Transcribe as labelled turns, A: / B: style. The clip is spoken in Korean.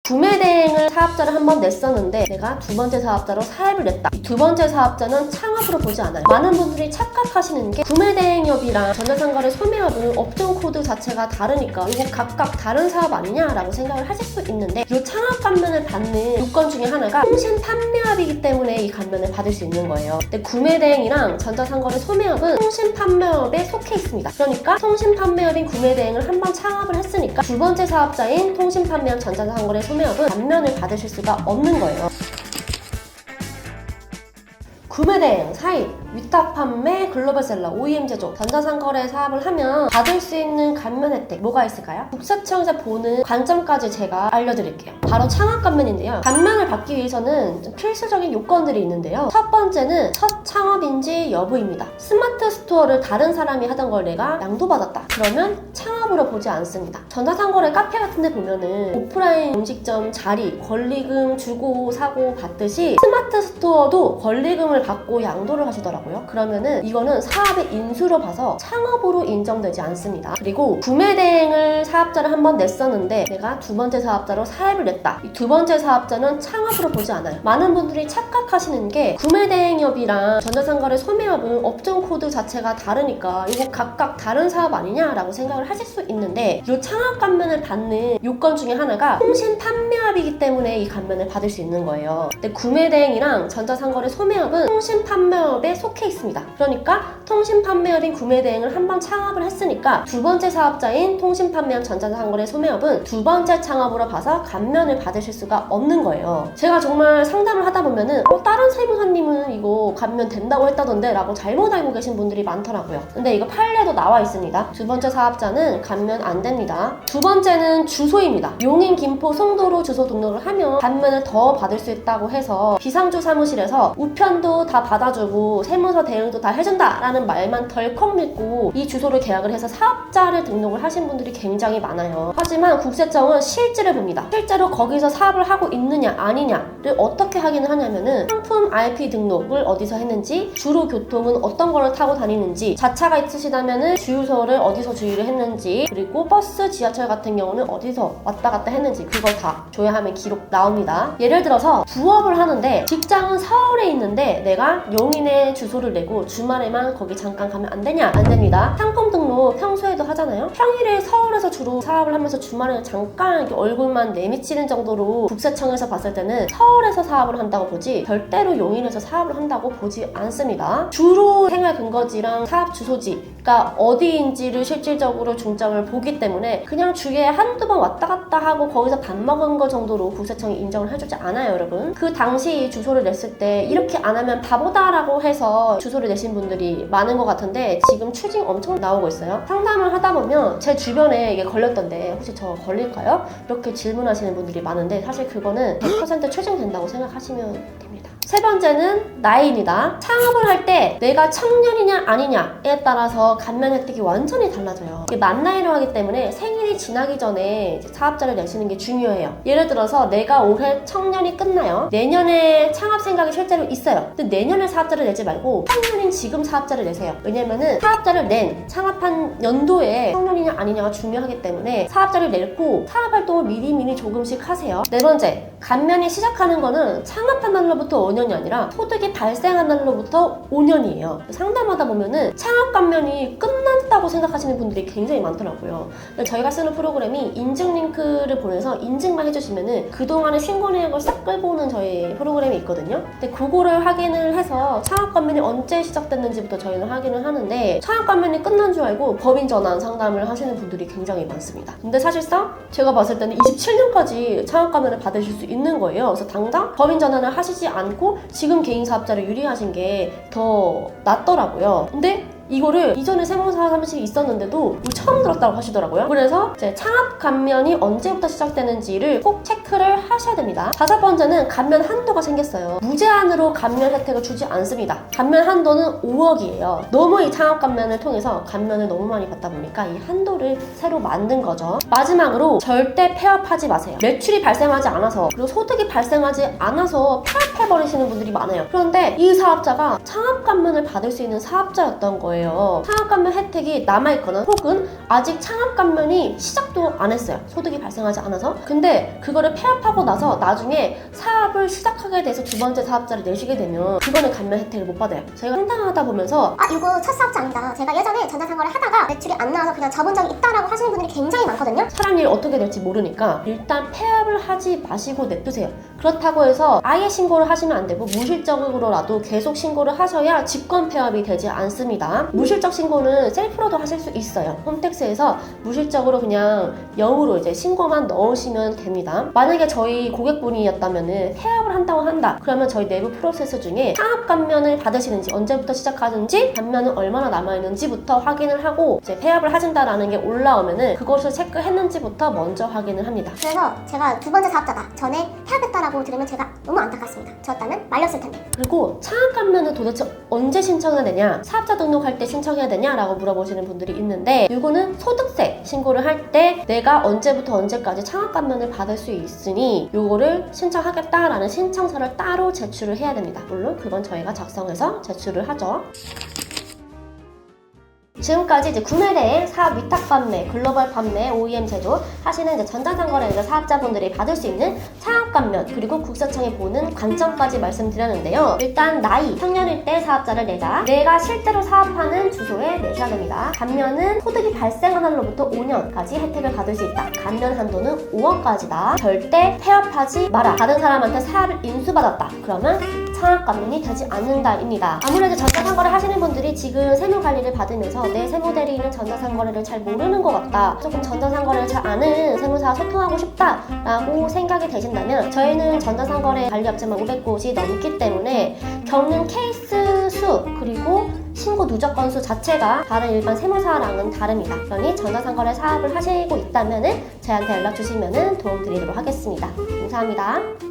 A: 구매 대행을 사업자를 한 번 냈었는데 내가 두 번째 사업자로 사업을 냈다. 이 두 번째 사업자는 창업으로 보지 않아요. 많은 분들이 착각하시는 게 구매 대행업이랑 전자상거래 소매업은 업종 코드 자체가 다르니까 이거 각각 다른 사업 아니냐라고 생각을 하실 수 있는데 이 창업 감면을 받는 요건 중에 하나가 통신 판매업이기 때문에 이 감면을 받을 수 있는 거예요. 근데 구매 대행이랑 전자상거래 소매업은 통신 판매업에 속해 있습니다. 그러니까 통신 판매업인 구매 대행을 한 번 창업을 했으니까 두 번째 사업자인 통신 판매업 전자상거래 소매업은 감면을 받으실 수가 없는 거예요. 구매대행, 사입, 위탁 판매, 글로벌 셀러, OEM 제조, 전자상거래 사업을 하면 받을 수 있는 감면 혜택 뭐가 있을까요? 국세청에서 보는 관점까지 제가 알려드릴게요. 바로 창업 감면인데요. 감면을 받기 위해서는 좀 필수적인 요건들이 있는데요. 첫 번째는 첫 창업인지 여부입니다. 스마트 스토어를 다른 사람이 하던 걸 내가 양도받았다. 그러면 창업으로 보지 않습니다. 전자상거래 카페 같은 데 보면은 오프라인 음식점 자리, 권리금 주고 사고 받듯이 스마트 스토어도 권리금을 받고 양도를 하시더라고요. 그러면은 이거는 사업의 인수로 봐서 창업으로 인정되지 않습니다. 그리고 구매 대행을 사업자를 한 번 냈었는데 내가 두 번째 사업자로 사업을 냈다. 이 두 번째 사업자는 창업으로 보지 않아요. 많은 분들이 착각하시는 게 구매 대행업이랑 전자상거래 소매업은 업종 코드 자체가 다르니까 이거 각각 다른 사업 아니냐라고 생각을 하실 수 있는데 이 창업 감면을 받는 요건 중에 하나가 통신 판매업이기 때문에 이 감면을 받을 수 있는 거예요. 근데 구매 대행이랑 전자상거래 소매업은 통신 판매업에 속해 있습니다. 그러니까 통신 판매업인 구매 대행을 한 번 창업을 했으니까 두 번째 사업자인 통신 판매업 전자상거래 소매업은 두 번째 창업으로 봐서 감면을 받으실 수가 없는 거예요. 제가 정말 상담을 하다 보면은 다른 세무사님은 이거 감면 된다고 했다던데 라고 잘못 알고 계신 분들이 많더라고요. 근데 이거 판례도 나와 있습니다. 두 번째 사업자는 감면 안 됩니다. 두 번째는 주소입니다. 용인, 김포, 송도로 주소 등록을 하면 감면을 더 받을 수 있다고 해서 비상주 사무실에서 우편도 다 받아주고 세무서 대응도 다 해준다 라는 말만 덜컥 믿고 이 주소를 계약을 해서 사업자를 등록을 하신 분들이 굉장히 많아요. 하지만 국세청은 실질을 봅니다. 실제로 거기서 사업을 하고 있느냐 아니냐를 어떻게 확인을 하냐면은 상품 IP 등록을 어디서 했는지, 주로 교통은 어떤 거를 타고 다니는지, 자차가 있으시다면은 주유소를 어디서 주유를 했는지, 그리고 버스, 지하철 같은 경우는 어디서 왔다 갔다 했는지 그걸 다 조회하면 기록 나옵니다. 예를 들어서 부업을 하는데 직장은 서울에 있는데 내가 용인에 주소를 내고 주말에만 거기 잠깐 가면 안 되냐? 안 됩니다. 상품 등록 평소에도 하잖아요. 평일에 서울에서 주로 사업을 하면서 주말에 잠깐 이렇게 얼굴만 내미치는 정도로 국세청에서 봤을 때는 서울에서 사업을 한다고 보지 절대로 용인에서 사업을 한다고 보지 않습니다. 주로 생활 근거지랑 사업 주소지가 어디인지를 실질적으로 중점을 보기 때문에 그냥 주에 한두 번 왔다 갔다 하고 거기서 밥 먹은 거 정도로 국세청이 인정을 해주지 않아요, 여러분. 그 당시 주소를 냈을 때 이렇게 안 하면 바보다 라고 해서 주소를 내신 분들이 많은 것 같은데 지금 추징 엄청 나오고 있어요. 상담을 하다 보면 제 주변에 이게 걸렸던데 혹시 저 걸릴까요? 이렇게 질문하시는 분들이 많은데 사실 그거는 100% 추징된다고 생각하시면 됩니다. 세 번째는 나이입니다. 창업을 할 때 내가 청년이냐 아니냐에 따라서 감면 혜택이 완전히 달라져요. 이게 만 나이로 하기 때문에 생일이 지나기 전에 사업자를 내시는 게 중요해요. 예를 들어서 내가 올해 청년이 끝나요. 내년에 창업 생각이 실제로 있어요. 근데 내년에 사업자를 내지 말고 청년인 지금 사업자를 내세요. 왜냐면은 사업자를 낸 창업한 연도에 청년이냐 아니냐가 중요하기 때문에 사업자를 내고 사업활동을 미리 조금씩 하세요. 네 번째, 감면이 시작하는 거는 창업한 날로부터 5년이 아니라 소득이 발생한 날로부터 5년이에요. 상담하다 보면은 창업 감면이 끝났다고 생각하시는 분들이 굉장히 많더라고요. 저희가 쓰는 프로그램이 인증 링크를 보내서 인증만 해주시면은 그동안의 신고 내역을 싹 끌고 오는 저희 프로그램이 있거든요. 근데 그거를 확인을 해서 창업 감면이 언제 시작됐는지부터 저희는 확인을 하는데 창업 감면이 끝난 줄 알고 법인 전환 상담을 하시는 분들이 굉장히 많습니다. 근데 사실상 제가 봤을 때는 27년까지 창업 감면을 받으실 수 있는 거예요. 그래서 당장 법인 전환을 하시지 않고 지금 개인 사업자를 유리하신 게 더 낫더라고요. 근데 이거를 이전에 세무사 사무실이 있었는데도 처음 들었다고 하시더라고요. 그래서 이제 창업 감면이 언제부터 시작되는지를 꼭 체크를 하셔야 됩니다. 다섯 번째는 감면 한도가 생겼어요. 무제한으로 감면 혜택을 주지 않습니다. 감면 한도는 5억이에요. 너무 이 창업 감면을 통해서 감면을 너무 많이 받다 보니까 이 한도를 새로 만든 거죠. 마지막으로 절대 폐업하지 마세요. 매출이 발생하지 않아서 그리고 소득이 발생하지 않아서 폐업해버리시는 분들이 많아요. 그런데 이 사업자가 창업 감면을 받을 수 있는 사업자였던 거예요. 거예요. 창업감면 혜택이 남아있거나 혹은 아직 창업감면이 시작도 안 했어요. 소득이 발생하지 않아서. 근데 그거를 폐업하고 나서 나중에 사업을 시작하게 돼서 두 번째 사업자를 내시게 되면 그거는 감면 혜택을 못 받아요. 제가 상담하다 보면서
B: 이거 첫 사업자 아니다. 제가 예전에 전자상거래 하다가 매출이 안 나와서 그냥 접은 적이 있다라고 하시는 분들이 굉장히 많거든요.
A: 사람 일 어떻게 될지 모르니까 일단 폐업을 하지 마시고 냅두세요. 그렇다고 해서 아예 신고를 하시면 안 되고 무실적으로라도 계속 신고를 하셔야 직권 폐업이 되지 않습니다. 무실적 신고는 셀프로도 하실 수 있어요. 홈택스에서 무실적으로 그냥 0으로 이제 신고만 넣으시면 됩니다. 만약에 저희 고객분이었다면은 폐업을 한다고 한다. 그러면 저희 내부 프로세스 중에 창업 감면을 받으시는지, 언제부터 시작하는지, 감면은 얼마나 남아있는지부터 확인을 하고 이제 폐업을 하신다라는 게 올라오면은 그것을 체크했는지부터 먼저 확인을 합니다.
B: 그래서 제가 두 번째 사업자다. 전에 폐업했다라고 들으면 제가 너무 안타깝습니다. 저였다면 말렸을 텐데.
A: 그리고 창업 감면은 도대체 언제 신청해야 되냐, 사업자 등록할 때 신청해야 되냐라고 물어보시는 분들이 있는데, 이거는 소득세 신고를 할 때 내가 언제부터 언제까지 창업 감면을 받을 수 있으니 요거를 신청하겠다라는 신청서를 따로 제출을 해야 됩니다. 물론 그건 저희가 작성해서 제출을 하죠. 지금까지 이제 구매대행, 사업 위탁 판매, 글로벌 판매, OEM 제조 하시는 이제 전자상거래 사업자분들이 받을 수 있는 창업 감면, 그리고 국세청이 보는 관점까지 말씀드렸는데요. 일단 나이, 청년일 때 사업자를 내자. 내가 실제로 사업하는 주소에 내셔야 됩니다. 감면은 소득이 발생한 날로부터 5년까지 혜택을 받을 수 있다. 감면 한도는 5억까지다. 절대 폐업하지 마라. 다른 사람한테 사업을 인수받았다. 그러면 창업 감면이 되지 않는다입니다. 아무래도 전자상거래 하시는 분들이 지금 세무관리를 받으면서 내 세무대리인은 전자상거래를 잘 모르는 것 같다, 조금 전자상거래를 잘 아는 세무사와 소통하고 싶다 라고 생각이 되신다면, 저희는 전자상거래 관리업체만 500곳이 넘기 때문에 겪는 케이스 수 그리고 신고 누적 건수 자체가 다른 일반 세무사랑은 다릅니다. 그러니 전자상거래 사업을 하시고 있다면 저희한테 연락 주시면 도움 드리도록 하겠습니다. 감사합니다.